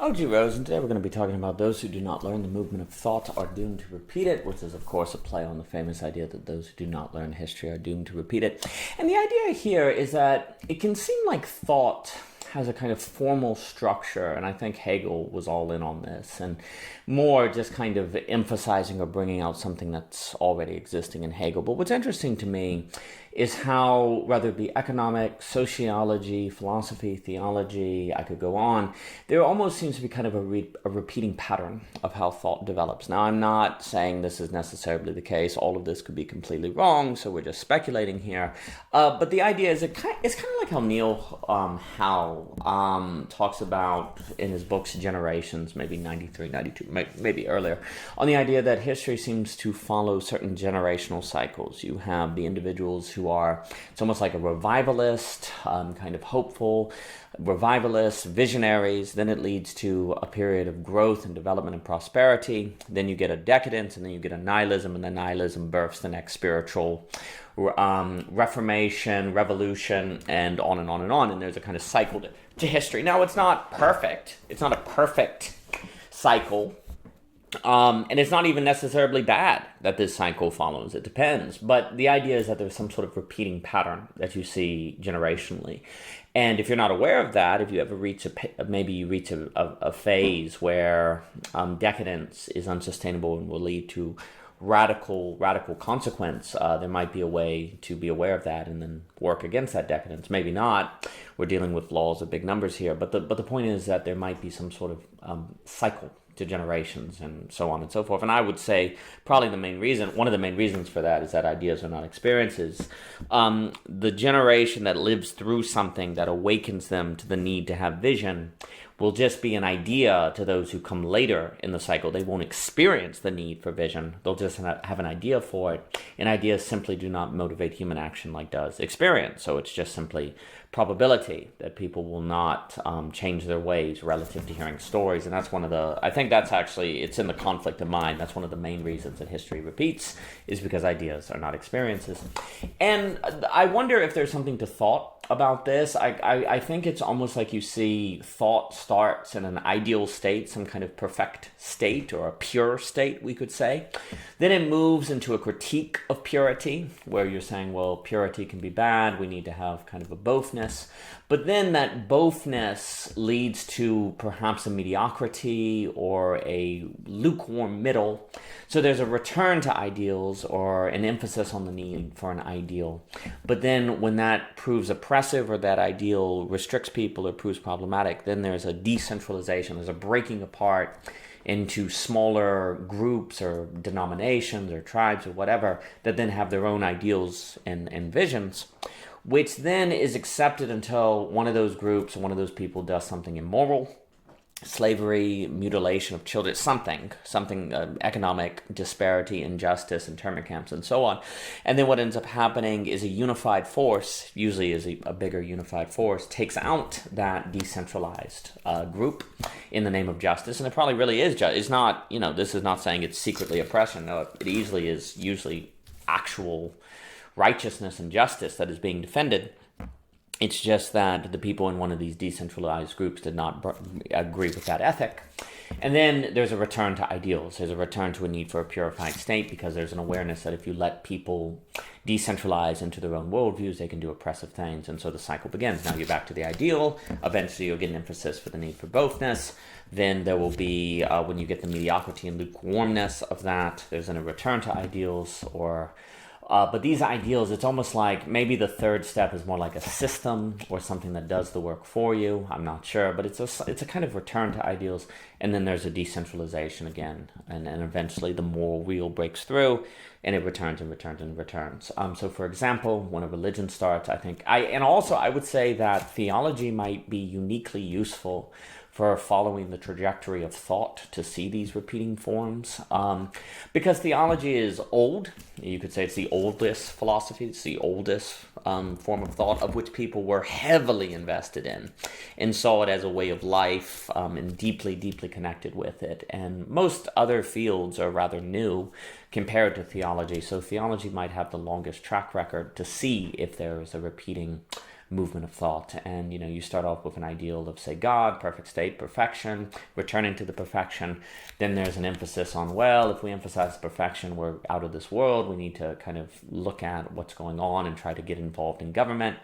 O.G. Rose, and today we're going to be talking about those who do not learn the movement of thought are doomed to repeat it, which is, of course, a play on the famous idea that those who do not learn history are doomed to repeat it. And the idea here is that it can seem like thought has a kind of formal structure, and I think Hegel was all in on this, and more just kind of emphasizing or bringing out something that's already existing in Hegel. But what's interesting to me is how, whether it be economics, sociology, philosophy, theology, I could go on, there almost seems to be kind of a repeating pattern of how thought develops. Now, I'm not saying this is necessarily the case. All of this could be completely wrong, so we're just speculating here. But the idea is, it's kind of like how Howe talks about in his books Generations, maybe 93, 92, maybe earlier, on the idea that history seems to follow certain generational cycles. You have the individuals who are, it's almost like a revivalist, kind of hopeful, revivalists, visionaries. Then it leads to a period of growth and development and prosperity. Then you get a decadence, and then you get a nihilism, and then nihilism births the next spiritual reformation, revolution, and on and on and on. And there's a kind of cycle to history. Now, it's not perfect. It's not a perfect cycle. And it's not even necessarily bad that this cycle follows. It depends. But the idea is that there's some sort of repeating pattern that you see generationally. And if you're not aware of that, if you ever reach a phase where decadence is unsustainable and will lead to radical consequence, there might be a way to be aware of that and then work against that decadence. Maybe not. We're dealing with laws of big numbers here. But the point is that there might be some sort of cycle to generations and so on and so forth. And I would say probably one of the main reasons for that is that ideas are not experiences. The generation that lives through something that awakens them to the need to have vision will just be an idea to those who come later in the cycle. They won't experience the need for vision. They'll just have an idea for it. And ideas simply do not motivate human action like does experience. So it's just simply probability that people will not change their ways relative to hearing stories. And that's I think that's actually, it's in the conflict of mind. That's one of the main reasons that history repeats, is because ideas are not experiences. And I wonder if there's something to thought about this. I think it's almost like you see thought starts in an ideal state, some kind of perfect state or a pure state, we could say. Then it moves into a critique of purity, where you're saying, well, purity can be bad. We need to have kind of a bothness. But then that bothness leads to perhaps a mediocrity or a lukewarm middle. So there's a return to ideals or an emphasis on the need for an ideal. But then when that proves oppressive or that ideal restricts people or proves problematic, then there's a decentralization, there's a breaking apart into smaller groups or denominations or tribes or whatever that then have their own ideals and visions, which then is accepted until one of those groups or one of those people does something immoral, slavery, mutilation of children, something, economic disparity, injustice, internment camps, and so on. And then what ends up happening is a unified force, usually is a bigger unified force, takes out that decentralized group in the name of justice. And it probably really is just. It's not, this is not saying it's secretly oppression. No, it easily is usually actual righteousness and justice that is being defended. It's just that the people in one of these decentralized groups did not agree with that ethic. And then there's a return to ideals. There's a return to a need for a purified state, because there's an awareness that if you let people decentralize into their own worldviews, they can do oppressive things. And so the cycle begins. Now you're back to the ideal. Eventually you'll get an emphasis for the need for bothness. Then there will be, when you get the mediocrity and lukewarmness of that, there's then a return to ideals but these ideals, it's almost like maybe the third step is more like a system or something that does the work for you. I'm not sure, but it's a kind of return to ideals. And then there's a decentralization again. And eventually the moral wheel breaks through and it returns and returns and returns. So for example, when a religion starts, I would say that theology might be uniquely useful for following the trajectory of thought to see these repeating forms. Because theology is old. You could say it's the oldest philosophy. It's the oldest form of thought of which people were heavily invested in and saw it as a way of life and deeply, deeply connected with it. And most other fields are rather new compared to theology. So theology might have the longest track record to see if there is a repeating movement of thought. And, you start off with an ideal of, say, God, perfect state, perfection, returning to the perfection. Then there's an emphasis on, well, if we emphasize perfection, we're out of this world. We need to kind of look at what's going on and try to get involved in government.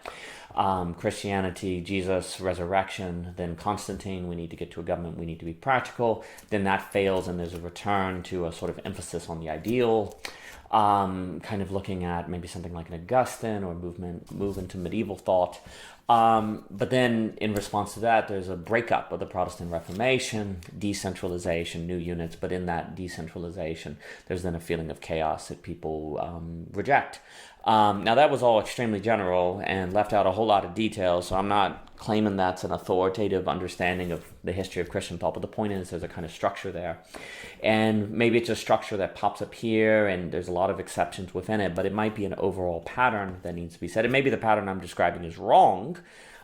Christianity, Jesus, resurrection, then Constantine, we need to get to a government, we need to be practical. Then that fails, and there's a return to a sort of emphasis on the ideal. Kind of looking at maybe something like an Augustine or move into medieval thought. But then in response to that, there's a breakup of the Protestant Reformation, decentralization, new units. But in that decentralization, there's then a feeling of chaos that people reject. Now, that was all extremely general and left out a whole lot of details, so I'm not claiming that's an authoritative understanding of the history of Christian thought, but the point is there's a kind of structure there. And maybe it's a structure that pops up here, and there's a lot of exceptions within it, but it might be an overall pattern that needs to be said. And maybe the pattern I'm describing is wrong,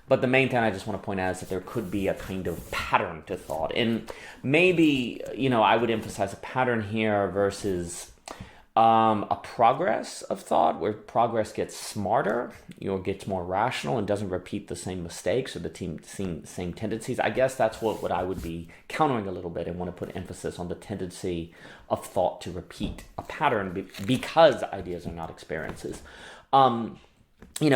but the main thing I just want to point out is that there could be a kind of pattern to thought. And maybe, I would emphasize a pattern here versus a progress of thought, where progress gets smarter, gets more rational and doesn't repeat the same mistakes or the same tendencies. I guess that's what I would be countering a little bit, and want to put emphasis on the tendency of thought to repeat a pattern because ideas are not experiences.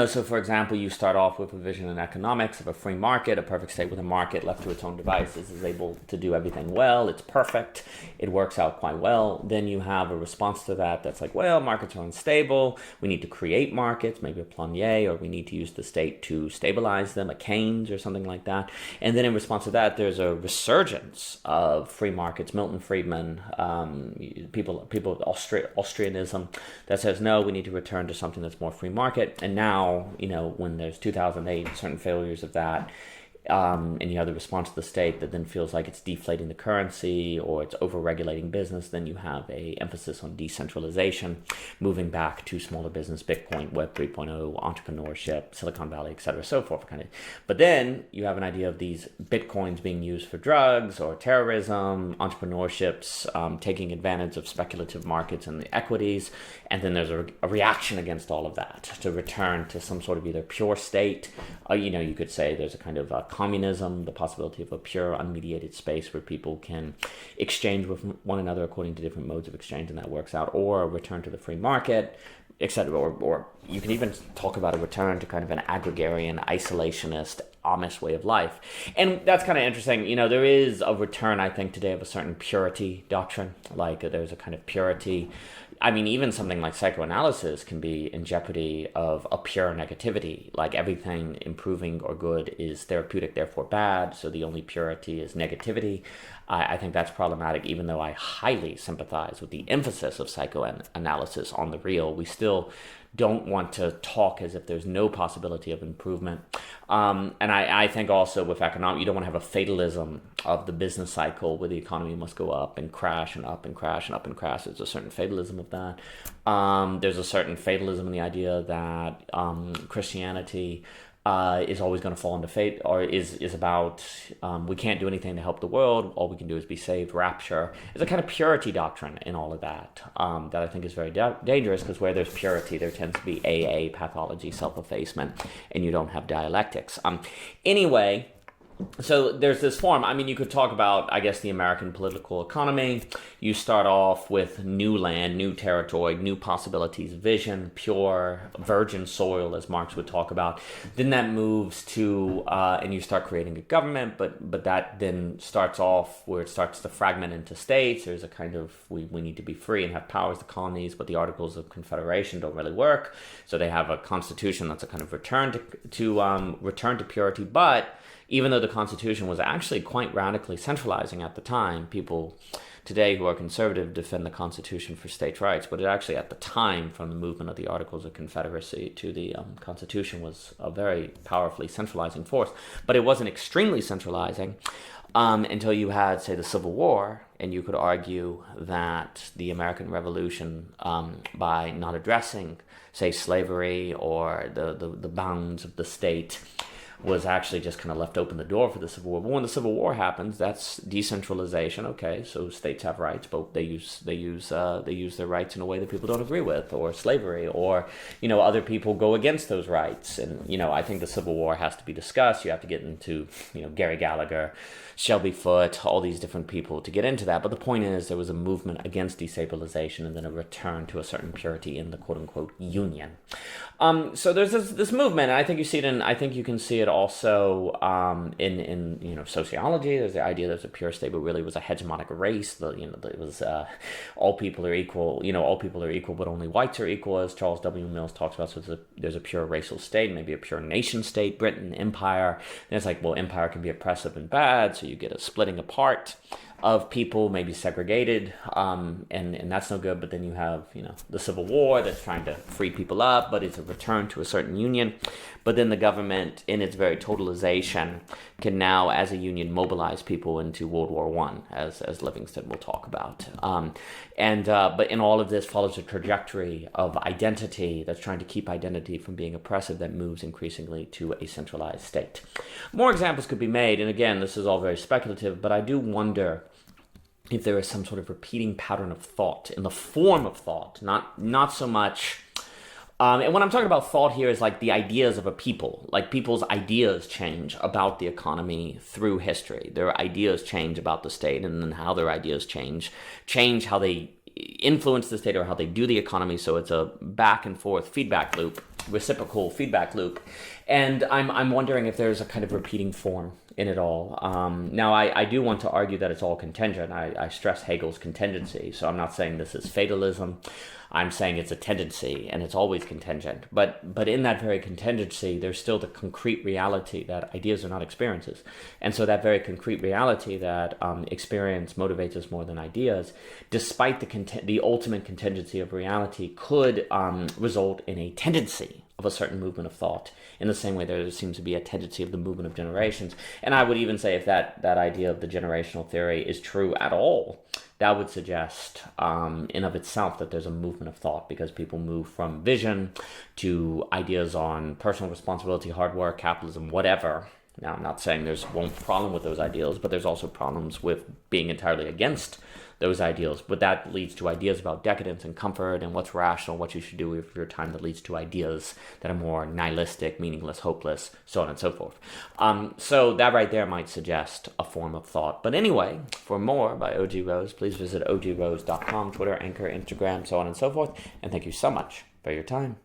So for example, you start off with a vision in economics of a free market, a perfect state with a market left to its own devices is able to do everything well. It's perfect. It works out quite well. Then you have a response to that that's like, well, markets are unstable. We need to create markets, maybe a Planier, or we need to use the state to stabilize them, a Keynes or something like that. And then in response to that, there's a resurgence of free markets, Milton Friedman, people Austrianism, that says, no, we need to return to something that's more free market. And now, when there's 2008, certain failures of that, and you have the response to the state that then feels like it's deflating the currency or it's over-regulating business, then you have a emphasis on decentralization, moving back to smaller business, Bitcoin, Web 3.0, entrepreneurship, Silicon Valley, etc., so forth. But then you have an idea of these Bitcoins being used for drugs or terrorism, entrepreneurships, taking advantage of speculative markets and the equities, and then there's a reaction against all of that to return to some sort of either pure state, you could say there's a kind of communism, the possibility of a pure unmediated space where people can exchange with one another according to different modes of exchange, and that works out, or a return to the free market, etc. Or you can even talk about a return to kind of an agrarian, isolationist, Amish way of life. And that's kind of interesting. There is a return, I think, today of a certain purity doctrine. Like there's a kind of purity. I mean, even something like psychoanalysis can be in jeopardy of a pure negativity. Like everything improving or good is therapeutic, therefore bad. So the only purity is negativity. I think that's problematic, even though I highly sympathize with the emphasis of psychoanalysis on the real. We still don't want to talk as if there's no possibility of improvement. And I think also with economics, you don't want to have a fatalism of the business cycle where the economy must go up and crash and up and crash and up and crash. There's a certain fatalism of that. There's a certain fatalism in the idea that Christianity is always going to fall into fate, or is about we can't do anything to help the world, all we can do is be saved, rapture. There's a kind of purity doctrine in all of that that I think is very dangerous, because where there's purity there tends to be AA, pathology, self-effacement, and you don't have dialectics. Anyway, so there's this form. I mean, you could talk about, I guess, the American political economy. You start off with new land, new territory, new possibilities, vision, pure, virgin soil, as Marx would talk about. Then that moves to, and you start creating a government, but that then starts off where it starts to fragment into states. There's a kind of, we need to be free and have powers, the colonies, but the Articles of Confederation don't really work. So they have a constitution that's a kind of return to purity, but even though the Constitution was actually quite radically centralizing at the time, people today who are conservative defend the Constitution for states' rights, but it actually at the time, from the movement of the Articles of Confederacy to the Constitution, was a very powerfully centralizing force. But it wasn't extremely centralizing until you had, say, the Civil War, and you could argue that the American Revolution, by not addressing, say, slavery or the bounds of the state, was actually just kind of left open the door for the Civil War. But when the Civil War happens, that's decentralization. Okay, so states have rights, but they use their rights in a way that people don't agree with, or slavery, or other people go against those rights. And I think the Civil War has to be discussed. You have to get into Gary Gallagher, Shelby Foote, all these different people to get into that. But the point is, there was a movement against destabilization and then a return to a certain purity in the quote-unquote union. So there's this movement, and I think you can see it also in sociology. There's the idea there's a pure state, but really was a hegemonic race. It was all people are equal. All people are equal, but only whites are equal, as Charles W. Mills talks about. So there's a pure racial state, maybe a pure nation state, Britain, empire. And it's like, well, empire can be oppressive and bad, so you get a splitting apart of people, maybe segregated, and that's no good. But then you have, the Civil War that's trying to free people up, but it's a return to a certain union. But then the government, in its very totalization, can now, as a union, mobilize people into World War I, as Livingston will talk about. But in all of this follows a trajectory of identity that's trying to keep identity from being oppressive, that moves increasingly to a centralized state. More examples could be made, and again, this is all very speculative, but I do wonder if there is some sort of repeating pattern of thought in the form of thought, not so much. And when I'm talking about thought here is like the ideas of a people, like people's ideas change about the economy through history. Their ideas change about the state, and then how their ideas change how they influence the state or how they do the economy. So it's a back and forth feedback loop, reciprocal feedback loop. And I'm wondering if there's a kind of repeating form in it all. Now, I do want to argue that it's all contingent. I stress Hegel's contingency. So I'm not saying this is fatalism. I'm saying it's a tendency, and it's always contingent. But in that very contingency, there's still the concrete reality that ideas are not experiences. And so that very concrete reality that experience motivates us more than ideas, despite the ultimate contingency of reality, could result in a tendency of a certain movement of thought, in the same way there seems to be a tendency of the movement of generations. And I would even say, if that idea of the generational theory is true at all, that would suggest in of itself that there's a movement of thought, because people move from vision to ideas on personal responsibility, hard work, capitalism, whatever. Now, I'm not saying there's one problem with those ideals, but there's also problems with being entirely against those ideals. But that leads to ideas about decadence and comfort and what's rational, what you should do with your time, that leads to ideas that are more nihilistic, meaningless, hopeless, so on and so forth. So that right there might suggest a form of thought. But anyway, for more by O.G. Rose, please visit ogrose.com, Twitter, Anchor, Instagram, so on and so forth. And thank you so much for your time.